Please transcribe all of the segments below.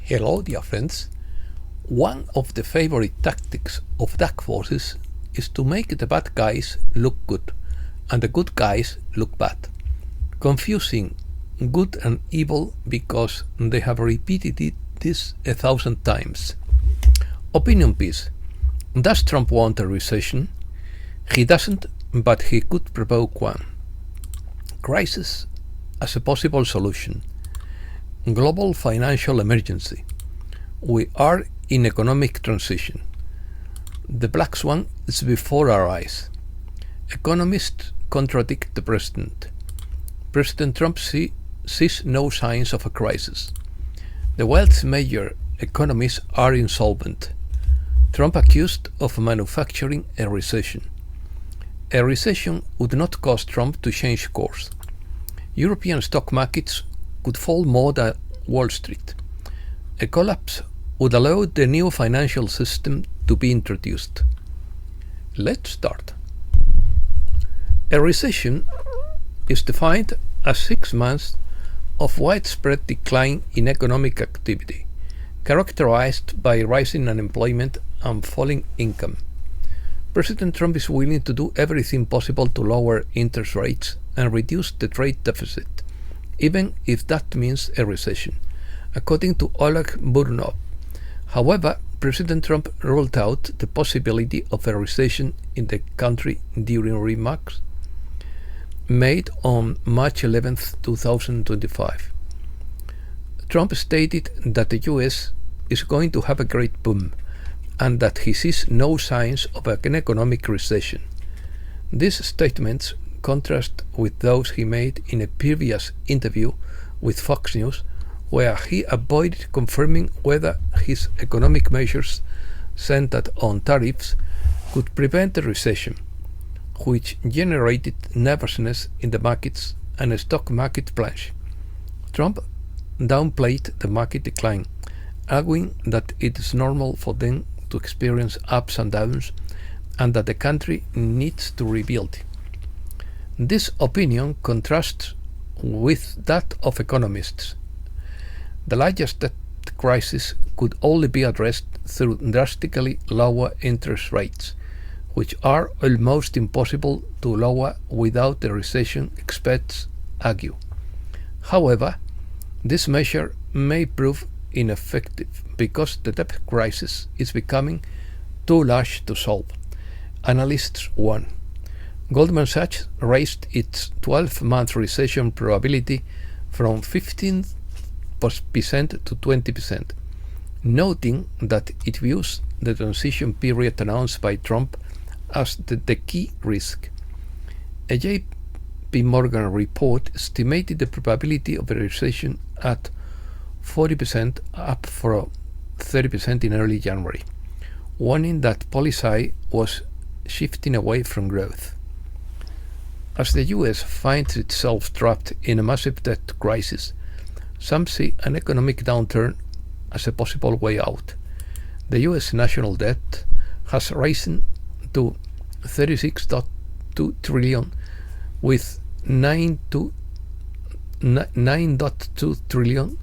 Hello, dear friends. One of the favorite tactics of dark forces is to make the bad guys look good and the good guys look bad, confusing good and evil because they have repeated this 1,000 times. Opinion piece. Does Trump want a recession? He doesn't, but he could provoke one. Crisis as a possible solution. Global financial emergency. We are in economic transition. The Black Swan is before our eyes. Economists contradict the president. President Trump sees no signs of a crisis. The world's major economies are insolvent. Trump accused of manufacturing a recession. A recession would not cause Trump to change course. European stock markets could fall more than Wall Street. A collapse would allow the new financial system to be introduced. Let's start. A recession is defined as 6 months of widespread decline in economic activity, characterized by rising unemployment and falling income. President Trump is willing to do everything possible to lower interest rates and reduce the trade deficit, even if that means a recession, according to Oleg Burnov. However, President Trump ruled out the possibility of a recession in the country during remarks made on March 11, 2025. Trump stated that the US is going to have a great boom and that he sees no signs of an economic recession. These statements contrast with those he made in a previous interview with Fox News, where he avoided confirming whether his economic measures centered on tariffs could prevent a recession, which generated nervousness in the markets and a stock market plunge. Trump downplayed the market decline, arguing that it is normal for them to experience ups and downs and that the country needs to rebuild. This opinion contrasts with that of economists. The largest debt crisis could only be addressed through drastically lower interest rates, which are almost impossible to lower without a recession, experts argue. However, this measure may prove ineffective because the debt crisis is becoming too large to solve. Analysts warn. Goldman Sachs raised its 12-month recession probability from 15% to 20%, noting that it views the transition period announced by Trump as the key risk. A J.P. Morgan report estimated the probability of a recession at 40%, up from 30% in early January, warning that policy was shifting away from growth. As the US finds itself trapped in a massive debt crisis, some see an economic downturn as a possible way out. The US national debt has risen to $36.2 trillion, with $9.2 trillion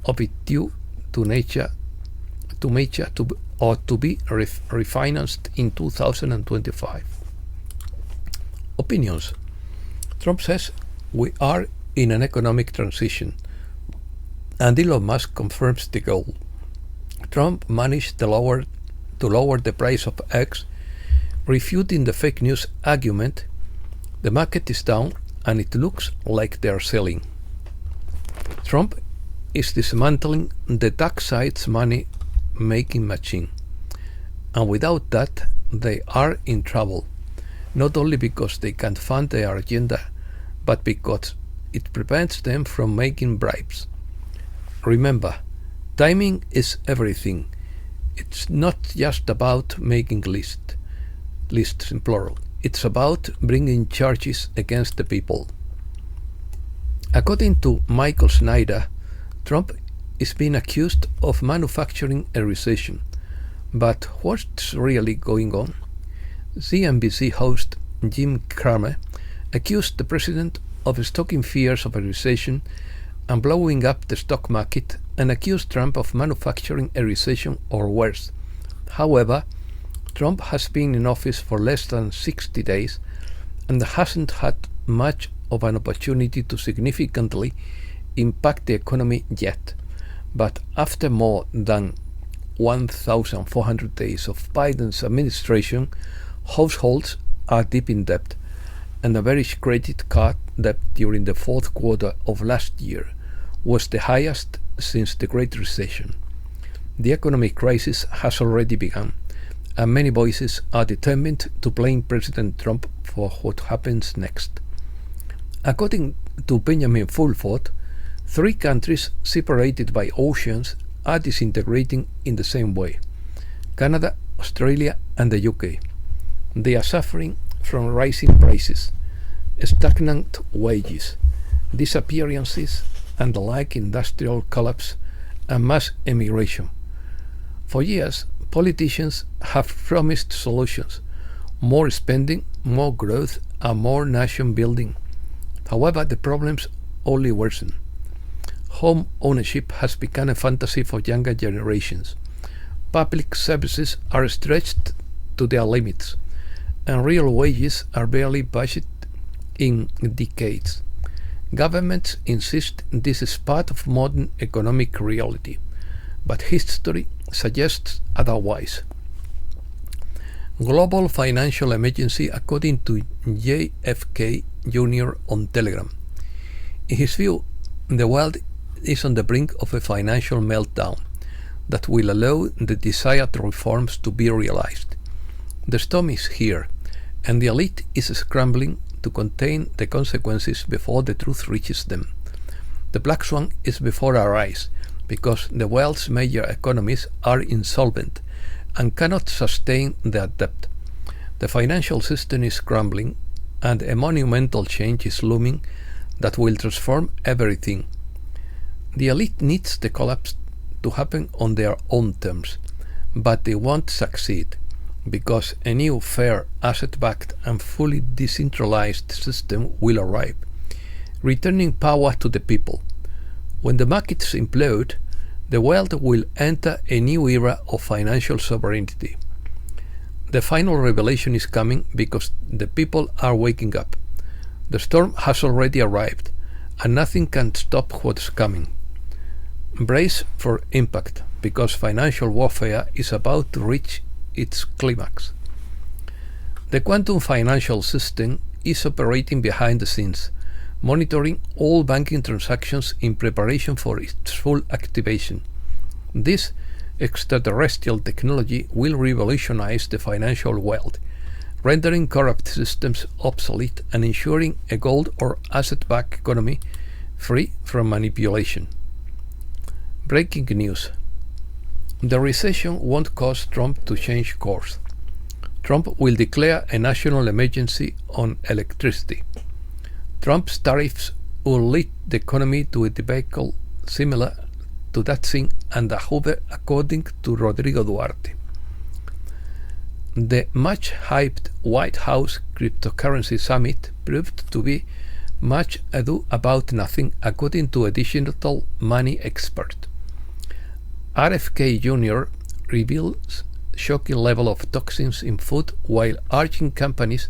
of it due to be refinanced in 2025. Opinions. Trump says we are in an economic transition, and Elon Musk confirms the goal. Trump managed to lower the price of eggs, refuting the fake news argument. The market is down and it looks like they are selling. Trump is dismantling the dark side's money-making machine, and without that they are in trouble, not only because they can't fund their agenda, but because it prevents them from making bribes. Remember, timing is everything. It's not just about making lists in plural. It's about bringing charges against the people. According to Michael Snyder, Trump is being accused of manufacturing a recession. But what's really going on? CNBC host Jim Cramer accused the president of stoking fears of a recession and blowing up the stock market, and accused Trump of manufacturing a recession or worse. However, Trump has been in office for less than 60 days and hasn't had much of an opportunity to significantly impact the economy yet. But after more than 1,400 days of Biden's administration, households are deep in debt, and average credit card debt during the fourth quarter of last year was the highest since the Great Recession. The economic crisis has already begun, and many voices are determined to blame President Trump for what happens next. According to Benjamin Fulford, 3 countries separated by oceans are disintegrating in the same way: Canada, Australia, and the UK. They are suffering from rising prices, stagnant wages, disappearances, and the like industrial collapse and mass emigration. For years, politicians have promised solutions: more spending, more growth, and more nation building. However, the problems only worsen. Home ownership has become a fantasy for younger generations. Public services are stretched to their limits, and real wages are barely budgeted in decades. Governments insist this is part of modern economic reality, but history suggests otherwise. Global financial emergency, according to JFK Jr. on Telegram. In his view, the world is on the brink of a financial meltdown that will allow the desired reforms to be realized. The storm is here, and the elite is scrambling to contain the consequences before the truth reaches them. The Black Swan is before our eyes because the world's major economies are insolvent and cannot sustain their debt. The financial system is crumbling, and a monumental change is looming that will transform everything. The elite needs the collapse to happen on their own terms, but they won't succeed because a new, fair, asset-backed and fully decentralized system will arrive, returning power to the people. When the markets implode, the world will enter a new era of financial sovereignty. The final revelation is coming because the people are waking up. The storm has already arrived, and nothing can stop what's coming. Brace for impact, because financial warfare is about to reach its climax. The quantum financial system is operating behind the scenes, monitoring all banking transactions in preparation for its full activation. This extraterrestrial technology will revolutionize the financial world, rendering corrupt systems obsolete and ensuring a gold or asset-backed economy free from manipulation. Breaking news. The recession won't cause Trump to change course. Trump will declare a national emergency on electricity. Trump's tariffs will lead the economy to a debacle similar to that seen under Hoover, according to Rodrigo Duarte. The much-hyped White House cryptocurrency summit proved to be much ado about nothing, according to a digital money expert. RFK Jr. reveals shocking level of toxins in food while urging companies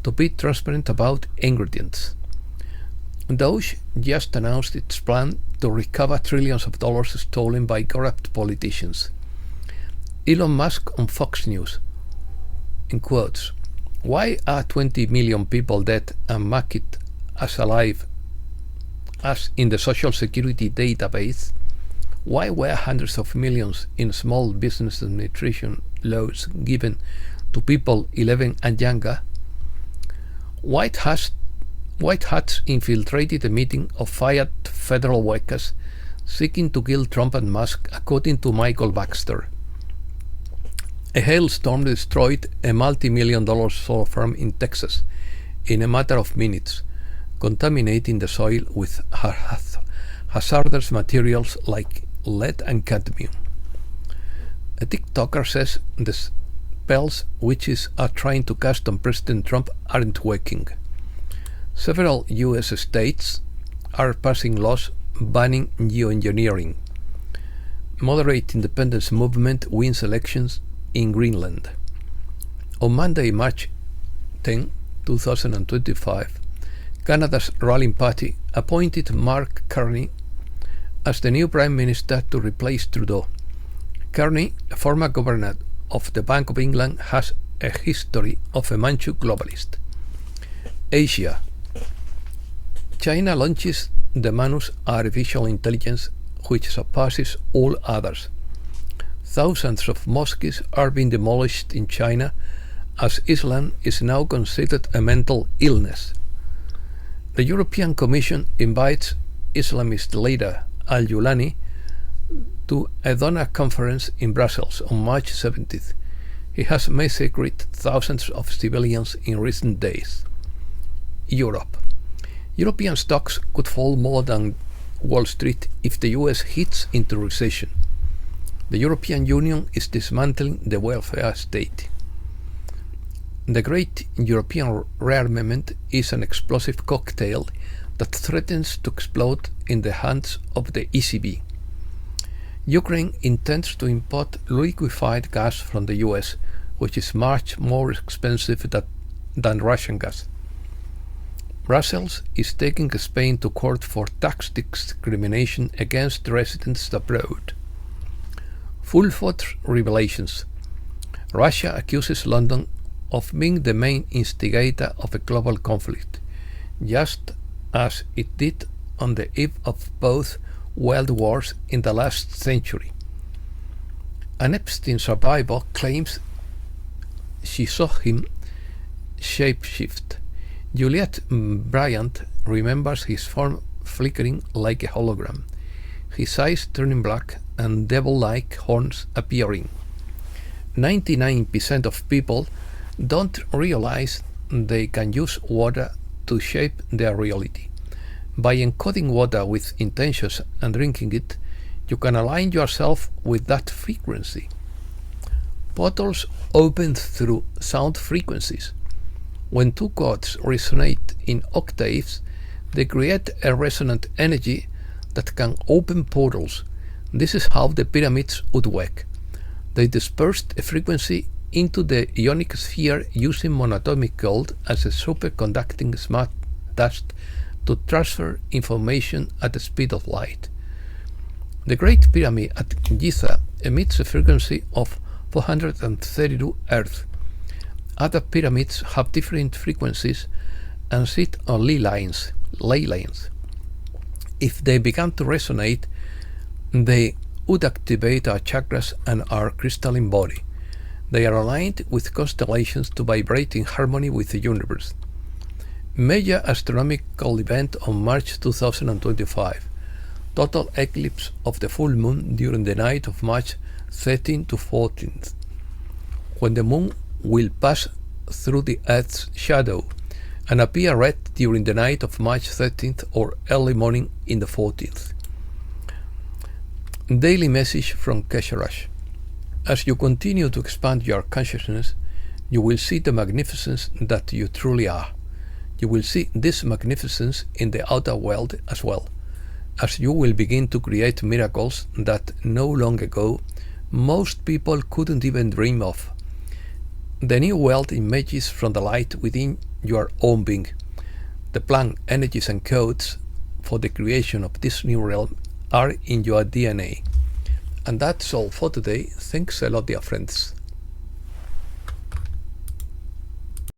to be transparent about ingredients. Doge just announced its plan to recover trillions of dollars stolen by corrupt politicians. Elon Musk on Fox News, in quotes, "Why are 20 million people dead and marked as alive as in the Social Security database? Why were hundreds of millions in small business nutrition loans given to people 11 and younger? White Hats infiltrated a meeting of fired federal workers seeking to kill Trump and Musk, according to Michael Baxter. A hailstorm destroyed a multi-million-dollar solar farm in Texas in a matter of minutes, contaminating the soil with hazardous materials like lead and cadmium. A TikToker says the spells witches are trying to cast on President Trump aren't working. Several U.S. states are passing laws banning geoengineering. Moderate independence movement wins elections in Greenland. On Monday, March 10, 2025, Canada's ruling party appointed Mark Carney as the new Prime Minister to replace Trudeau. Carney, a former governor of the Bank of England, has a history of a Manchu globalist. Asia. China launches the Manus artificial intelligence which surpasses all others. Thousands of mosques are being demolished in China as Islam is now considered a mental illness. The European Commission invites Islamist leader Al-Julani to a donor conference in Brussels on March 17th. He has massacred thousands of civilians in recent days. Europe. European stocks could fall more than Wall Street if the US hits into recession. The European Union is dismantling the welfare state. The Great European Rearmament is an explosive cocktail that threatens to explode in the hands of the ECB. Ukraine intends to import liquefied gas from the US, which is much more expensive than Russian gas. Brussels is taking Spain to court for tax discrimination against residents abroad. Full force revelations. Russia accuses London of being the main instigator of a global conflict, just as it did on the eve of both world wars in the last century. An Epstein survivor claims she saw him shapeshift. Juliet Bryant remembers his form flickering like a hologram, his eyes turning black and devil-like horns appearing. 99% of people don't realize they can use water to shape their reality. By encoding water with intentions and drinking it, you can align yourself with that frequency. Portals open through sound frequencies. When two chords resonate in octaves, they create a resonant energy that can open portals. This is how the pyramids would work. They dispersed a frequency into the ionic sphere using monatomic gold as a superconducting smart dust to transfer information at the speed of light. The Great Pyramid at Giza emits a frequency of 432 Hz. Other pyramids have different frequencies and sit on ley lines. If they began to resonate, they would activate our chakras and our crystalline body. They are aligned with constellations to vibrate in harmony with the universe. Major astronomical event on March 2025. Total eclipse of the full moon during the night of March 13th to 14th, when the moon will pass through the Earth's shadow and appear red during the night of March 13th or early morning in the 14th. Daily message from Keshe. As you continue to expand your consciousness, you will see the magnificence that you truly are. You will see this magnificence in the outer world as well, as you will begin to create miracles that no long ago most people couldn't even dream of. The new world emerges from the light within your own being. The plan, energies and codes for the creation of this new realm are in your DNA. And that's all for today. Thanks a lot, dear friends.